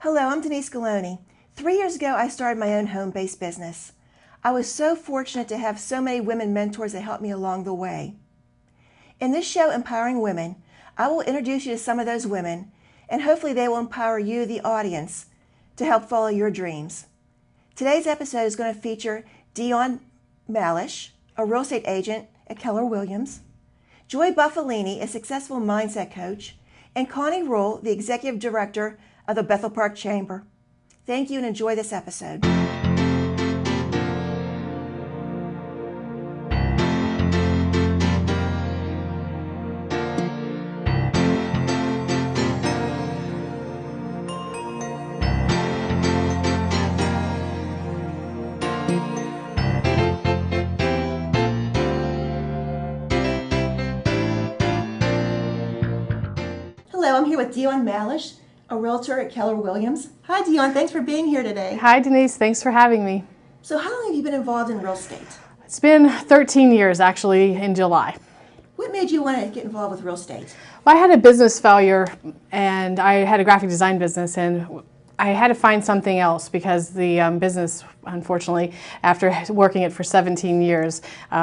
Hello, I'm Denise Galoni. 3 years ago, I started my own home-based business. I was so fortunate to have so many women mentors that helped me along the way. In this show, Empowering Women, I will introduce you to some of those women, and hopefully they will empower you, the audience, to help follow your dreams. Today's episode is going to feature Dion Malish, a real estate agent at Keller Williams, Joy Buffalini, a successful mindset coach, and Connie Rule, the executive director of the Bethel Park Chamber. Thank you and enjoy this episode. Hello, I'm here with Dion Malish, a realtor at Keller Williams. Hi, Dion. Thanks for being here today. Hi, Denise. Thanks for having me. So how long have you been involved in real estate? It's been 13 years, actually, in July. What made you want to get involved with real estate? Well, I had a business failure, and I had a graphic design business, and I had to find something else because the business, unfortunately, after working it for 17 years,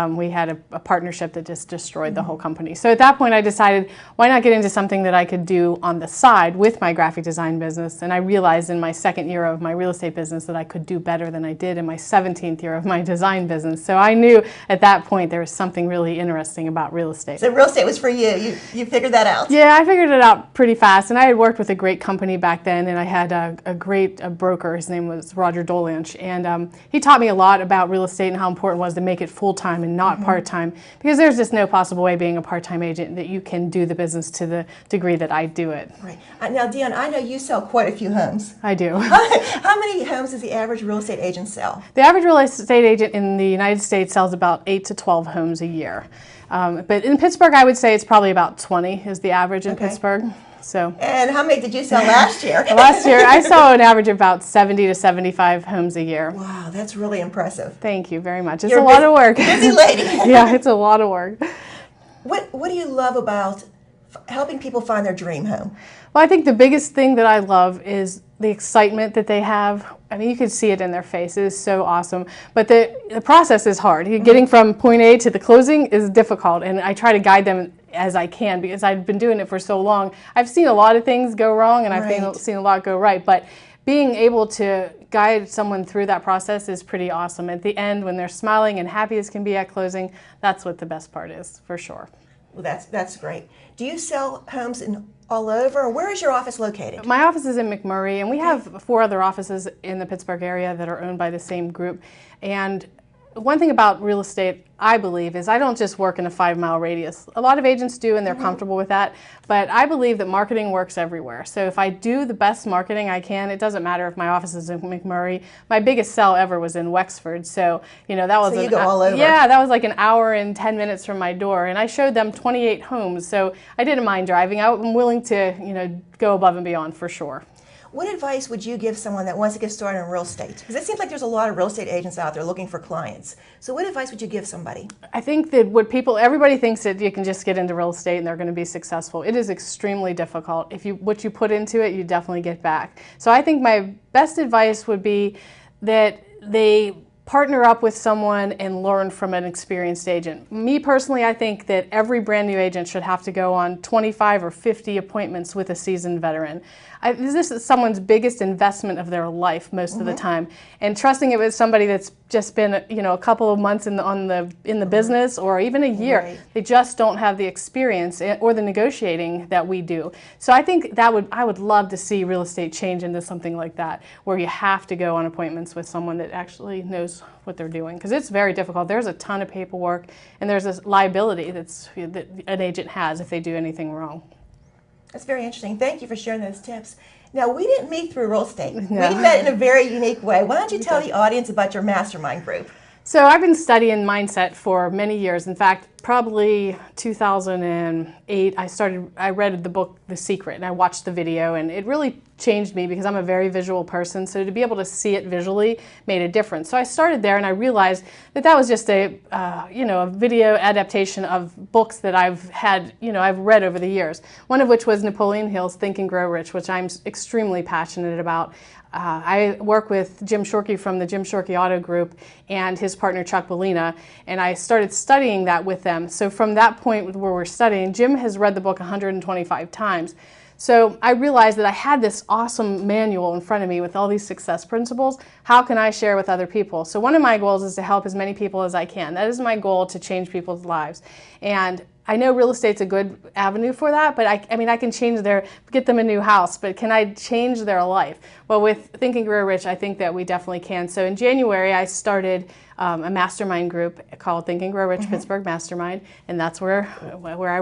we had a partnership that just destroyed the whole company. So at that point, I decided, why not get into something that I could do on the side with my graphic design business? And I realized in my second year of my real estate business that I could do better than I did in my 17th year of my design business. So I knew at that point there was something really interesting about real estate. So real estate was for you. You figured that out. Yeah, I figured it out pretty fast. And I had worked with a great company back then, and I had a great broker. His name was Roger Dolanch, and he taught me a lot about real estate and how important it was to make it full-time and not part-time, because there's just no possible way being a part-time agent that you can do the business to the degree that I do it. Right. Now, Dion, I know you sell quite a few homes. I do. How many homes does the average real estate agent sell? The average real estate agent in the United States sells about 8 to 12 homes a year. But in Pittsburgh, I would say it's probably about 20 is the average in Pittsburgh. So. And how many did you sell last year? Last year, I saw an average of about 70 to 75 homes a year. Wow, that's really impressive. Thank you very much. It's a lot of work. Busy lady. Yeah, it's a lot of work. What do you love about helping people find their dream home? Well, I think the biggest thing that I love is the excitement that they have. I mean, you can see it in their faces. It is so awesome. But the process is hard. Getting from point A to the closing is difficult, and I try to guide them as I can because I've been doing it for so long. I've seen a lot of things go wrong, and I've seen a lot go right. But being able to guide someone through that process is pretty awesome. At the end, when they're smiling and happy as can be at closing, that's what the best part is, for sure. Well, that's great. Do you sell homes all over, or where is your office located? My office is in McMurray, and we have 4 other offices in the Pittsburgh area that are owned by the same group. And one thing about real estate, I believe, is I don't just work in a 5-mile radius. A lot of agents do, and they're comfortable with that. But I believe that marketing works everywhere. So if I do the best marketing I can, it doesn't matter if my office is in McMurray. My biggest sell ever was in Wexford. So, that was you go all over. Yeah, that was like an hour and 10 minutes from my door. And I showed them 28 homes. So I didn't mind driving. I'm willing to, go above and beyond for sure. What advice would you give someone that wants to get started in real estate? Because it seems like there's a lot of real estate agents out there looking for clients. So what advice would you give somebody? I think that everybody thinks that you can just get into real estate and they're going to be successful. It is extremely difficult. What you put into it, you definitely get back. So I think my best advice would be that they partner up with someone and learn from an experienced agent. Me personally, I think that every brand new agent should have to go on 25 or 50 appointments with a seasoned veteran. This is someone's biggest investment of their life most of the time. And trusting it with somebody that's just been, a couple of months in the business or even a year, they just don't have the experience or the negotiating that we do. So I think I would love to see real estate change into something like that, where you have to go on appointments with someone that actually knows what they're doing, because it's very difficult. There's a ton of paperwork, and there's this liability that an agent has if they do anything wrong. That's very interesting. Thank you for sharing those tips. Now, we didn't meet through real estate. No. We met in a very unique way. Why don't you tell the audience about your mastermind group? So I've been studying mindset for many years. In fact, probably 2008, I read the book The Secret, and I watched the video, and it really changed me because I'm a very visual person, so to be able to see it visually made a difference. So I started there, and I realized that that was just a video adaptation of books that I've read over the years, one of which was Napoleon Hill's Think and Grow Rich, which I'm extremely passionate about. I work with Jim Shorkey from the Jim Shorkey Auto Group and his partner Chuck Bellina, and I started studying that with them. So from that point where we're studying, Jim has read the book 125 times. So I realized that I had this awesome manual in front of me with all these success principles. How can I share with other people? So one of my goals is to help as many people as I can. That is my goal, to change people's lives. And I know real estate's a good avenue for that, but I can get them a new house, but can I change their life? Well, with Think and Grow Rich, I think that we definitely can. So in January, I started a mastermind group called Think and Grow Rich Pittsburgh Mastermind, and that's where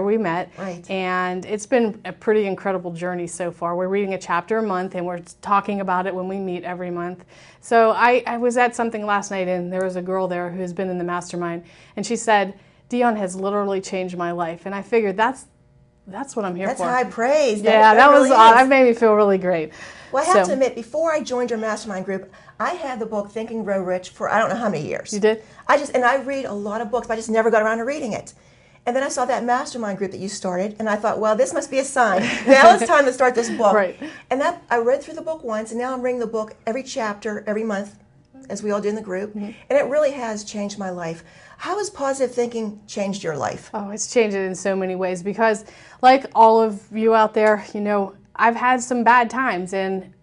we met. Right. And it's been a pretty incredible journey so far. We're reading a chapter a month, and we're talking about it when we meet every month. So I was at something last night, and there was a girl there who's been in the mastermind, and she said, Dion has literally changed my life. And I figured that's what I'm here for. That's high praise. That made me feel really great. Well, I have to admit, before I joined your mastermind group, I had the book Think and Grow Rich for I don't know how many years. You did? I read a lot of books, but I just never got around to reading it. And then I saw that mastermind group that you started, and I thought, well, this must be a sign. Now it's time to start this book. Right. And I read through the book once, and now I'm reading the book every chapter, every month, as we all do in the group. And it really has changed my life. How has positive thinking changed your life? Oh, it's changed it in so many ways because, like all of you out there, I've had some bad times, and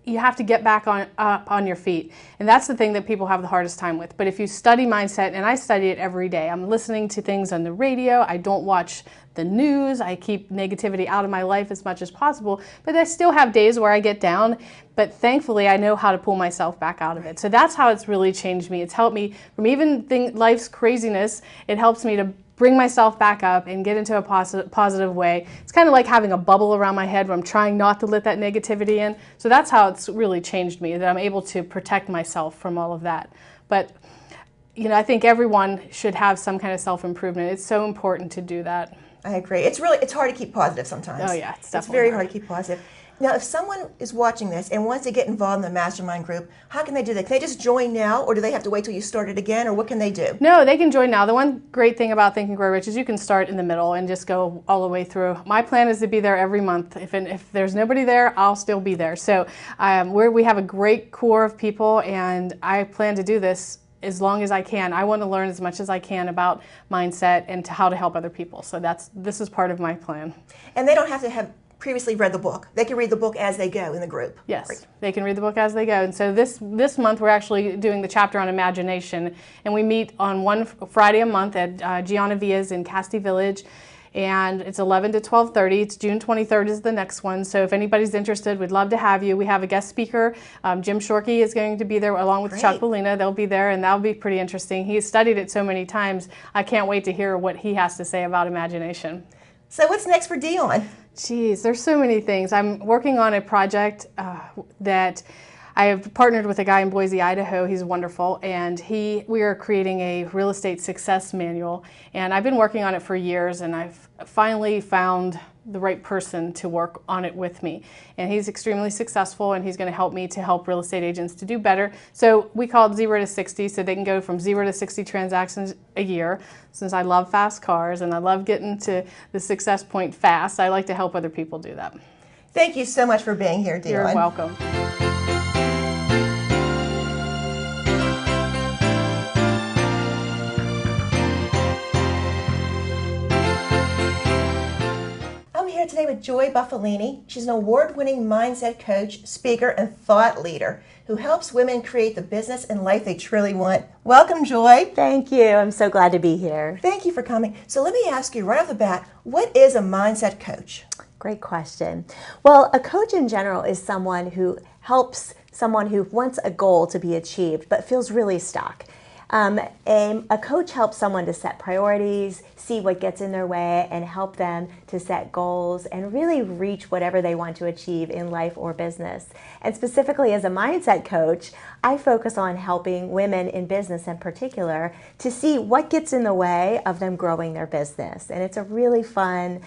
you have to get back up on your feet. And that's the thing that people have the hardest time with. But if you study mindset, and I study it every day, I'm listening to things on the radio, I don't watch the news, I keep negativity out of my life as much as possible, but I still have days where I get down, but thankfully I know how to pull myself back out of it. So that's how it's really changed me. It's helped me from even life's craziness, it helps me to bring myself back up and get into a positive way. It's kind of like having a bubble around my head where I'm trying not to let that negativity in. So that's how it's really changed me, that I'm able to protect myself from all of that. But I think everyone should have some kind of self-improvement. It's so important to do that. I agree. It's hard to keep positive sometimes. Oh yeah, it's definitely very hard to keep positive. Now, if someone is watching this and wants to get involved in the mastermind group, how can they do that? Can they just join now, or do they have to wait till you start it again, or what can they do? No, they can join now. The one great thing about Think and Grow Rich is you can start in the middle and just go all the way through. My plan is to be there every month. If there's nobody there, I'll still be there. So we have a great core of people, and I plan to do this as long as I can. I want to learn as much as I can about mindset and how to help other people. So this is part of my plan. And they don't have to have previously read the book. They can read the book as they go in the group. Yes, Great. They can read the book as they go. And so this month we're actually doing the chapter on imagination, and we meet on one Friday a month at Gianna Villa's in Casti Village, and it's 11 to 12:30. It's June 23rd is the next one. So if anybody's interested, we'd love to have you. We have a guest speaker. Jim Shorkey is going to be there along with Chuck Bellina. They'll be there, and that'll be pretty interesting. He's studied it so many times. I can't wait to hear what he has to say about imagination. So what's next for Dion? Geez, there's so many things. I'm working on a project that I have partnered with a guy in Boise, Idaho. He's wonderful, and we are creating a real estate success manual. And I've been working on it for years, and I've finally found the right person to work on it with me. And he's extremely successful, and he's going to help me to help real estate agents to do better. So we call it 0 to 60, so they can go from 0 to 60 transactions a year. Since I love fast cars and I love getting to the success point fast, I like to help other people do that. Thank you so much for being here, Dion. You're welcome. Today with Joy Buffalini. She's an award-winning mindset coach, speaker, and thought leader who helps women create the business and life they truly want. Welcome, Joy. Thank you. I'm so glad to be here. Thank you for coming. So let me ask you right off the bat, what is a mindset coach? Great question. Well, a coach in general is someone who helps someone who wants a goal to be achieved but feels really stuck. A coach helps someone to set priorities, see what gets in their way, and help them to set goals and really reach whatever they want to achieve in life or business. And specifically as a mindset coach, I focus on helping women in business in particular to see what gets in the way of them growing their business. And it's a really fun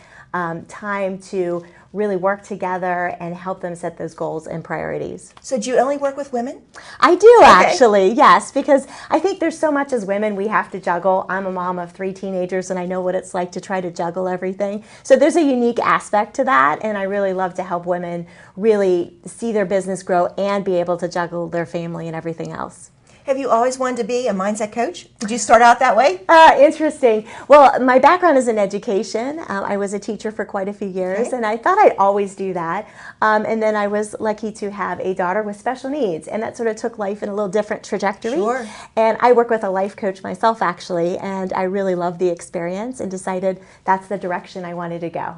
time to really work together and help them set those goals and priorities. So do you only work with women? I do actually, yes, because I think there's so much as women we have to juggle. I'm a mom of 3 teenagers and I know what it's like to try to juggle everything. So there's a unique aspect to that, and I really love to help women really see their business grow and be able to juggle their family and everything else. Have you always wanted to be a mindset coach? Did you start out that way? Interesting. Well, my background is in education. I was a teacher for quite a few years, and I thought I'd always do that. And then I was lucky to have a daughter with special needs, and that sort of took life in a little different trajectory. Sure. And I work with a life coach myself, actually, and I really loved the experience and decided that's the direction I wanted to go.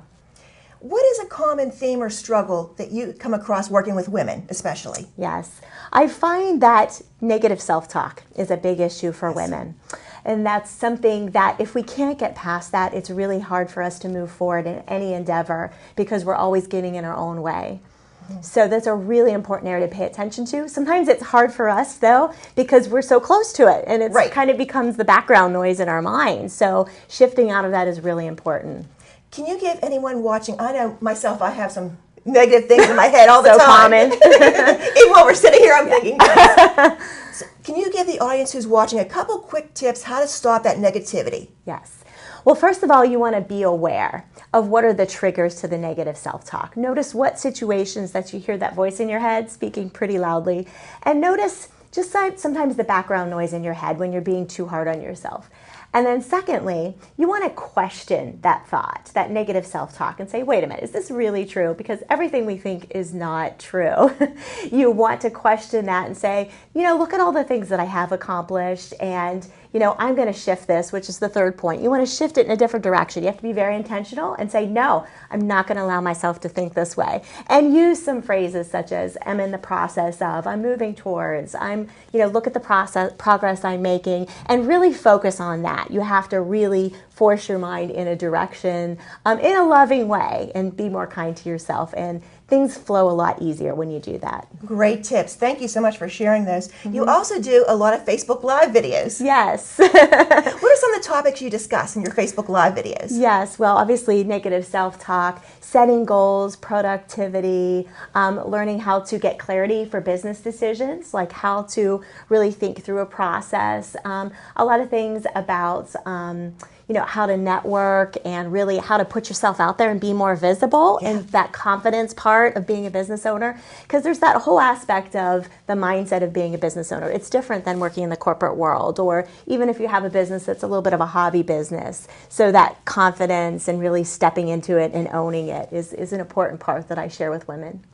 What is a common theme or struggle that you come across working with women, especially? Yes. I find that negative self-talk is a big issue for women. And that's something that if we can't get past that, it's really hard for us to move forward in any endeavor because we're always getting in our own way. So that's a really important area to pay attention to. Sometimes it's hard for us, though, because we're so close to it, and it kind of becomes the background noise in our mind. So shifting out of that is really important. Can you give anyone watching, I know myself, I have some negative things in my head all the time. So common. Even while we're sitting here, I'm thinking this. So can you give the audience who's watching a couple quick tips how to stop that negativity? Yes. Well, first of all, you want to be aware of what are the triggers to the negative self-talk. Notice what situations that you hear that voice in your head speaking pretty loudly. And notice just sometimes the background noise in your head when you're being too hard on yourself. And then secondly, you want to question that thought, that negative self-talk, and say, wait a minute, is this really true? Because everything we think is not true. You want to question that and say, look at all the things that I have accomplished, and I'm going to shift this, which is the third point. You want to shift it in a different direction. You have to be very intentional and say, no, I'm not going to allow myself to think this way. And use some phrases such as, I'm in the process of, I'm moving towards, look at the progress I'm making, and really focus on that. You have to really force your mind in a direction in a loving way and be more kind to yourself. And things flow a lot easier when you do that. Great tips. Thank you so much for sharing those. You also do a lot of Facebook Live videos. Yes. What are some of the topics you discuss in your Facebook Live videos? Yes. Well, obviously, negative self-talk, setting goals, productivity, learning how to get clarity for business decisions, like how to really think through a process. A lot of things about how to network and really how to put yourself out there and be more visible, and that confidence part of being a business owner, because there's that whole aspect of the mindset of being a business owner. It's different than working in the corporate world, or even if you have a business that's a little bit of a hobby business. So that confidence and really stepping into it and owning it is an important part that I share with women.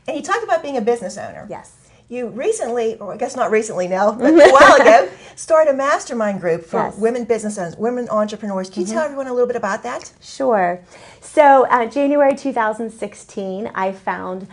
And you talked about being a business owner. Yes. You recently, or I guess not recently now, but a while ago, started a mastermind group for women business owners, women entrepreneurs. Can you tell everyone a little bit about that? Sure. So January 2016, I found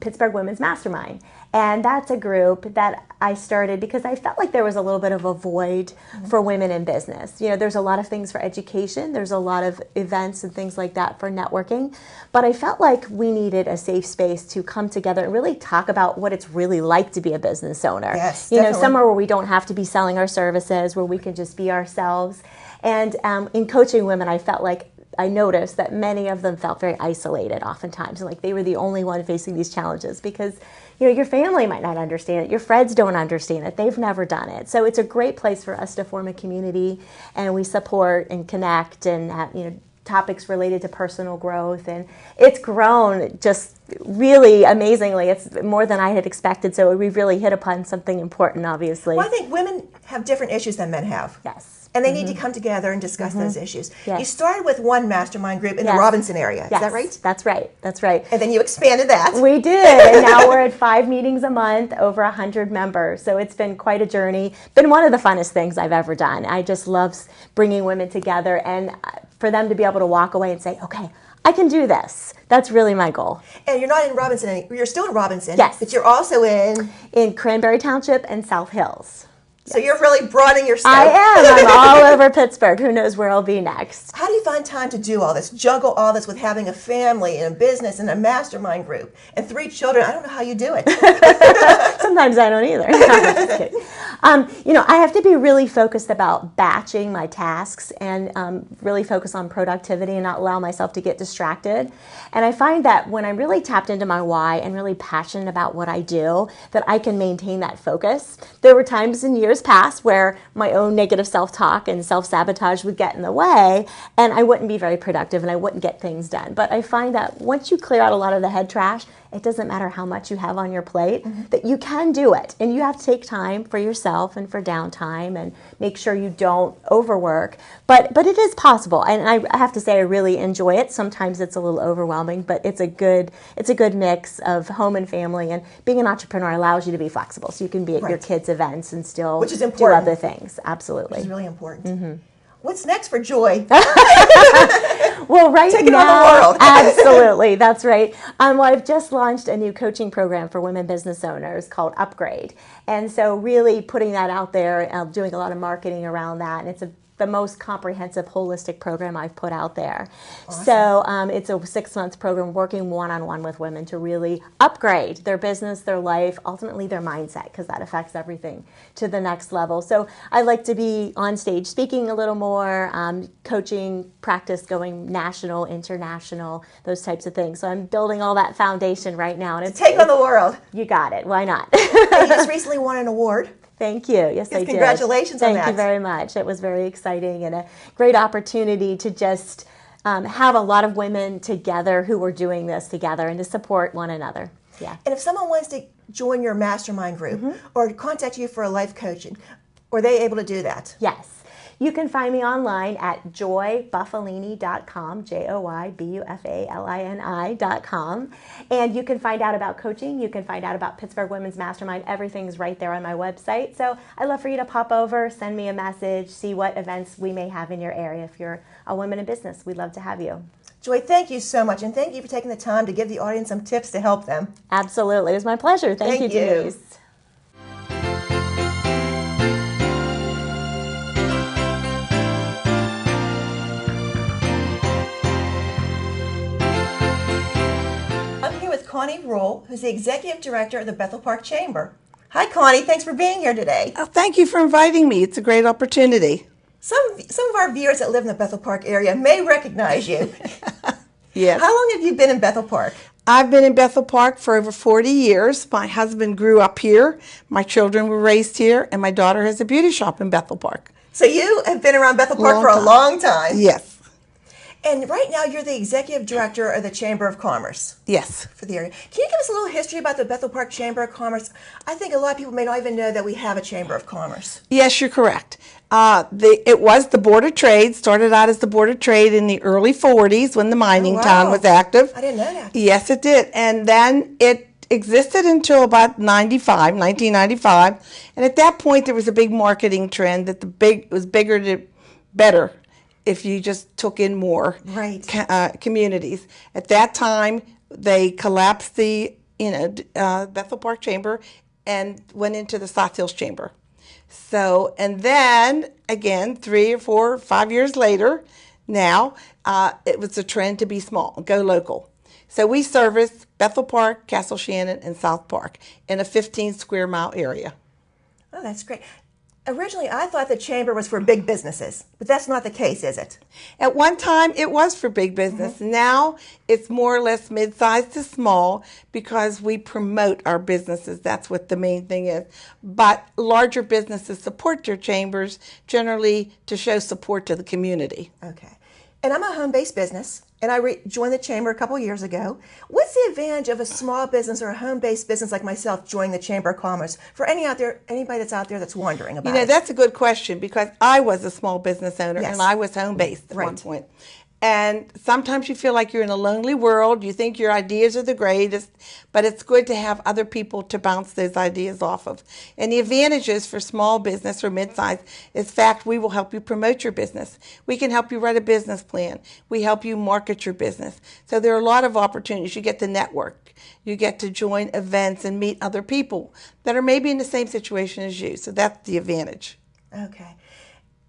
Pittsburgh Women's Mastermind. And that's a group that I started because I felt like there was a little bit of a void for women in business. There's a lot of things for education. There's a lot of events and things like that for networking. But I felt like we needed a safe space to come together and really talk about what it's really like to be a business owner. Yes, definitely. Somewhere where we don't have to be selling our services, where we can just be ourselves. And in coaching women, I noticed that many of them felt very isolated oftentimes, like they were the only one facing these challenges because your family might not understand it, your friends don't understand it, they've never done it. So it's a great place for us to form a community, and we support and connect and have topics related to personal growth, and it's grown just really amazingly. It's more than I had expected, so we've really hit upon something important, obviously. Well, I think women have different issues than men have. Yes. And they need to come together and discuss those issues. Yes. You started with one mastermind group in the Robinson area. Is that right? That's right. That's right. And then you expanded that. We did. And now we're at 5 meetings a month, over 100 members. So it's been quite a journey. Been one of the funnest things I've ever done. I just love bringing women together and for them to be able to walk away and say, okay, I can do this. That's really my goal. And you're not in Robinson, you're still in Robinson. Yes. But you're also in Cranberry Township and South Hills. So you're really broadening your scope. I am. I'm all over Pittsburgh. Who knows where I'll be next? How do you find time to do all this, juggle all this with having a family and a business and a mastermind group and 3 children? I don't know how you do it. Sometimes I don't either. No, I'm just kidding. I have to be really focused about batching my tasks and really focus on productivity and not allow myself to get distracted. And I find that when I'm really tapped into my why and really passionate about what I do, that I can maintain that focus. There were times in years past where my own negative self-talk and self-sabotage would get in the way, and I wouldn't be very productive and I wouldn't get things done. But I find that once you clear out a lot of the head trash, it doesn't matter how much you have on your plate, that you can do it. And you have to take time for yourself and for downtime and make sure you don't overwork. But it is possible. And I have to say I really enjoy it. Sometimes it's a little overwhelming, but it's a good mix of home and family. And being an entrepreneur allows you to be flexible. So you can be at your kids' events and still Which is do important. other things. Absolutely. Which is really important. What's next for Joy? Well, right Take it now, on the world. Absolutely, that's right. Well, I've just launched a new coaching program for women business owners called Upgrade, and so really putting that out there, doing a lot of marketing around that, and it's the most comprehensive, holistic program I've put out there. Awesome. So it's a 6-month program working one-on-one with women to really upgrade their business, their life, ultimately their mindset, because that affects everything to the next level. So I like to be on stage speaking a little more, coaching, practice going national, international, those types of things. So I'm building all that foundation right now. And Take on the world. You got it. Why not? You just recently won an award. Thank you. Yes, I did. Congratulations on that. Thank you very much. It was very exciting and a great opportunity to just have a lot of women together who were doing this together and to support one another. Yeah. And if someone wants to join your mastermind group or contact you for a life coaching, are they able to do that? Yes. You can find me online at joybuffalini.com, JoyBuffalini.com. And you can find out about coaching. You can find out about Pittsburgh Women's Mastermind. Everything's right there on my website. So I'd love for you to pop over, send me a message, see what events we may have in your area. If you're a woman in business, we'd love to have you. Joy, thank you so much. And thank you for taking the time to give the audience some tips to help them. Absolutely. It was my pleasure. Thank you, Denise. Connie Rule, who's the Executive Director of the Bethel Park Chamber. Hi, Connie. Thanks for being here today. Thank you for inviting me. It's a great opportunity. Some of our viewers that live in the Bethel Park area may recognize you. Yes. How long have you been in Bethel Park? I've been in Bethel Park for over 40 years. My husband grew up here. My children were raised here, and my daughter has a beauty shop in Bethel Park. So you have been around Bethel Park for a long time. Yes. And right now you're the Executive Director of the Chamber of Commerce. Yes. For the area. Can you give us a little history about the Bethel Park Chamber of Commerce? I think a lot of people may not even know that we have a Chamber of Commerce. Yes, you're correct. It was the Board of Trade, started out as the Board of Trade in the early 40s when the mining town was active. I didn't know that. Yes, it did. And then it existed until about 1995. And at that point, there was a big marketing trend that it was bigger to better if you just took in more communities. At that time, they collapsed the Bethel Park Chamber and went into the South Hills Chamber. So, and then again, 3 or 4 or 5 years later, now it was a trend to be small, go local. So we service Bethel Park, Castle Shannon, and South Park in a 15 square mile area. Oh, that's great. Originally, I thought the chamber was for big businesses, but that's not the case, is it? At one time, it was for big business. Now, it's more or less mid-sized to small because we promote our businesses. That's what the main thing is. But larger businesses support their chambers generally to show support to the community. Okay. And I'm a home-based business, and I joined the chamber a couple years ago. What's the advantage of a small business or a home-based business like myself joining the Chamber of Commerce for anybody that's out there that's wondering about it? That's a good question because I was a small business owner and I was home-based at one point. And sometimes you feel like you're in a lonely world. You think your ideas are the greatest, but it's good to have other people to bounce those ideas off of. And the advantages for small business or mid-size is fact we will help you promote your business. We can help you write a business plan. We help you market your business. So there are a lot of opportunities. You get to network. You get to join events and meet other people that are maybe in the same situation as you. So that's the advantage. Okay.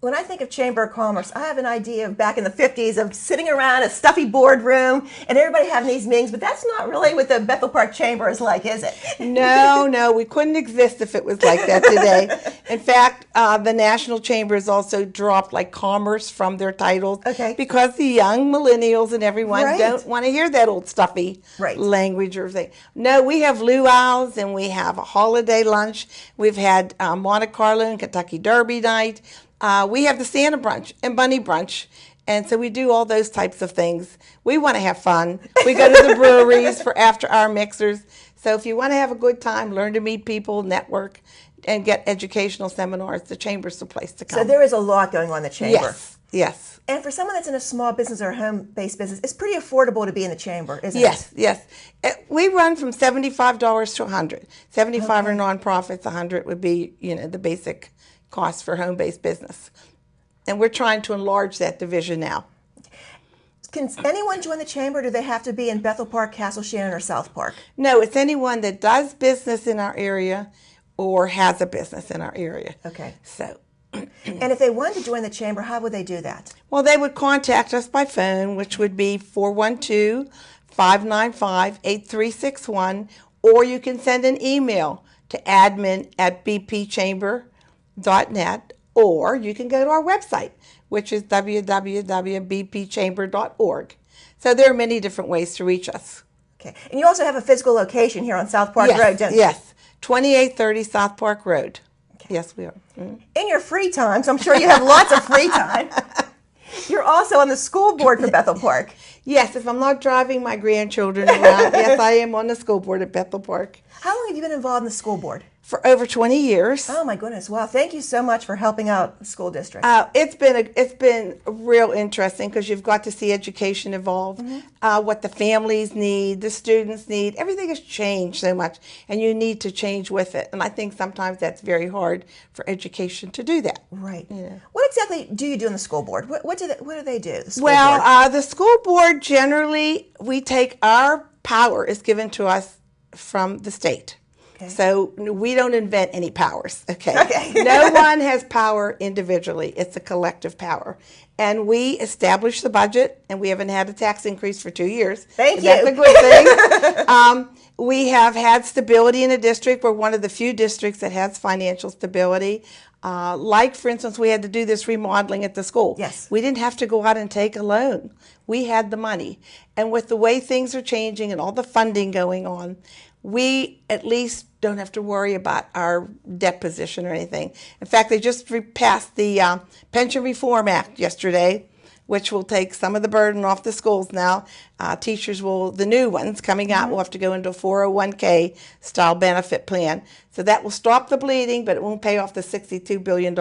When I think of Chamber of Commerce, I have an idea of back in the 50s of sitting around a stuffy boardroom and everybody having these meetings, but that's not really what the Bethel Park Chamber is like, is it? No, we couldn't exist if it was like that today. In fact, the National Chamber has also dropped like commerce from their titles because the young millennials and everyone don't want to hear that old stuffy language or thing. No, we have luau's and we have a holiday lunch. We've had Monte Carlo and Kentucky Derby night. We have the Santa brunch and Bunny brunch, and so we do all those types of things. We want to have fun. We go to the breweries for after-hour mixers. So if you want to have a good time, learn to meet people, network, and get educational seminars, the Chamber's the place to come. So there is a lot going on in the Chamber. Yes. And for someone that's in a small business or a home-based business, it's pretty affordable to be in the Chamber, isn't it? Yes. We run from $75 to $100. $75 are nonprofits, $100 would be, the basic cost for home-based business. And we're trying to enlarge that division now. Can anyone join the Chamber, or do they have to be in Bethel Park, Castle Shannon, or South Park? No, it's anyone that does business in our area or has a business in our area. Okay. So, and if they wanted to join the Chamber, how would they do that? Well, they would contact us by phone, which would be 412-595-8361, or you can send an email to admin@bpchamber.net, or you can go to our website, which is www.bpchamber.org. So there are many different ways to reach us. Okay. And you also have a physical location here on South Park Road, don't you? Yes, 2830 South Park Road. Okay. Yes, we are. In your free time, so I'm sure you have lots of free time, you're also on the school board for Bethel Park. Yes, if I'm not driving my grandchildren around, yes, I am on the school board at Bethel Park. How long have you been involved in the school board? For over 20 years. Oh my goodness! Wow, thank you so much for helping out the school district. It's been real interesting because you've got to see education evolve, what the families need, the students need. Everything has changed so much, and you need to change with it. And I think sometimes that's very hard for education to do that. Right. Yeah. What exactly do you do in the school board? What do they do? The school board? The school board generally we take our power is given to us from the state. Okay. So we don't invent any powers, okay? No one has power individually. It's a collective power. And we establish the budget, and we haven't had a tax increase for 2 years. Thank you. That's a good thing. We have had stability in the district. We're one of the few districts that has financial stability. Like, for instance, we had to do this remodeling at the school. Yes. We didn't have to go out and take a loan. We had the money. And with the way things are changing and all the funding going on, we at least don't have to worry about our debt position or anything. In fact, they just passed the Pension Reform Act yesterday, which will take some of the burden off the schools now. Teachers will, the new ones coming out, will have to go into a 401k style benefit plan. So that will stop the bleeding, but it won't pay off the $62 billion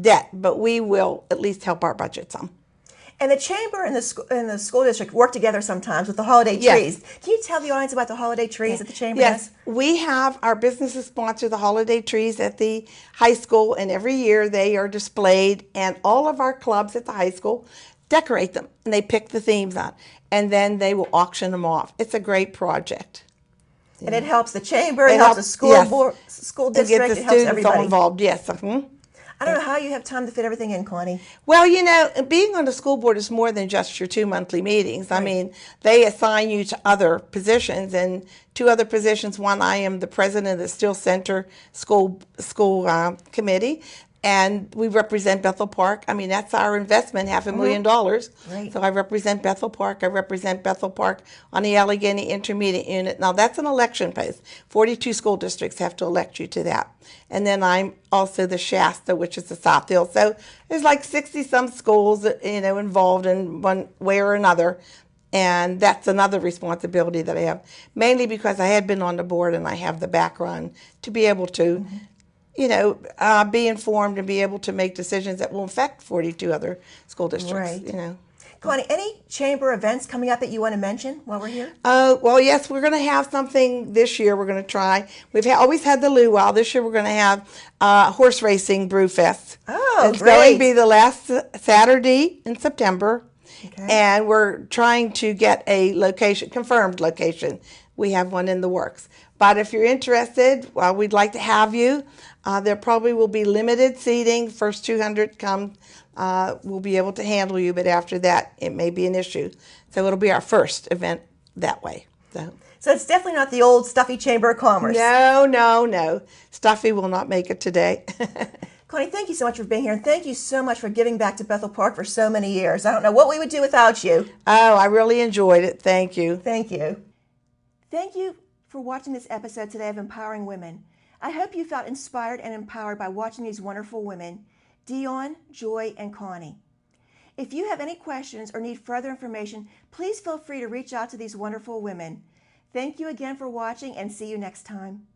debt. But we will at least help our budget some. And the Chamber and the school district work together sometimes with the holiday trees. Can you tell the audience about the holiday trees at the Chamber? Yes, we have our businesses sponsor the holiday trees at the high school, and every year they are displayed, and all of our clubs at the high school decorate them, and they pick the themes out, and then they will auction them off. It's a great project. And it helps the Chamber, it helps the school board, school district, it helps everybody. All involved, yes. I don't know how you have time to fit everything in, Connie. Well, being on the school board is more than just your 2 monthly meetings. Right. I mean, they assign you to other positions, and 2 other positions. One, I am the president of the Steele Center School Committee, and we represent Bethel Park. I mean, that's our investment, $500,000. Right. So I represent Bethel Park. I represent Bethel Park on the Allegheny Intermediate Unit. Now, that's an election post. 42 school districts have to elect you to that. And then I'm also the Shasta, which is the South Hill. So there's like 60-some schools, involved in one way or another. And that's another responsibility that I have, mainly because I had been on the board and I have the background to be able to be informed and be able to make decisions that will affect 42 other school districts. Right. Connie, any chamber events coming up that you want to mention while we're here? Well, yes, we're going to have something this year. We're going to try. We've always had the luau. This year we're going to have horse racing Brewfest. Oh, it's great. going to be the last Saturday in September. Okay. And we're trying to get a confirmed location. We have one in the works. But if you're interested, we'd like to have you. There probably will be limited seating. First 200 come, we'll be able to handle you, but after that, it may be an issue. So it'll be our first event that way. So it's definitely not the old stuffy Chamber of Commerce. No. Stuffy will not make it today. Connie, thank you so much for being here, and thank you so much for giving back to Bethel Park for so many years. I don't know what we would do without you. Oh, I really enjoyed it. Thank you. Thank you. Thank you for watching this episode today of Empowering Women. I hope you felt inspired and empowered by watching these wonderful women, Dion, Joy, and Connie. If you have any questions or need further information, please feel free to reach out to these wonderful women. Thank you again for watching, and see you next time.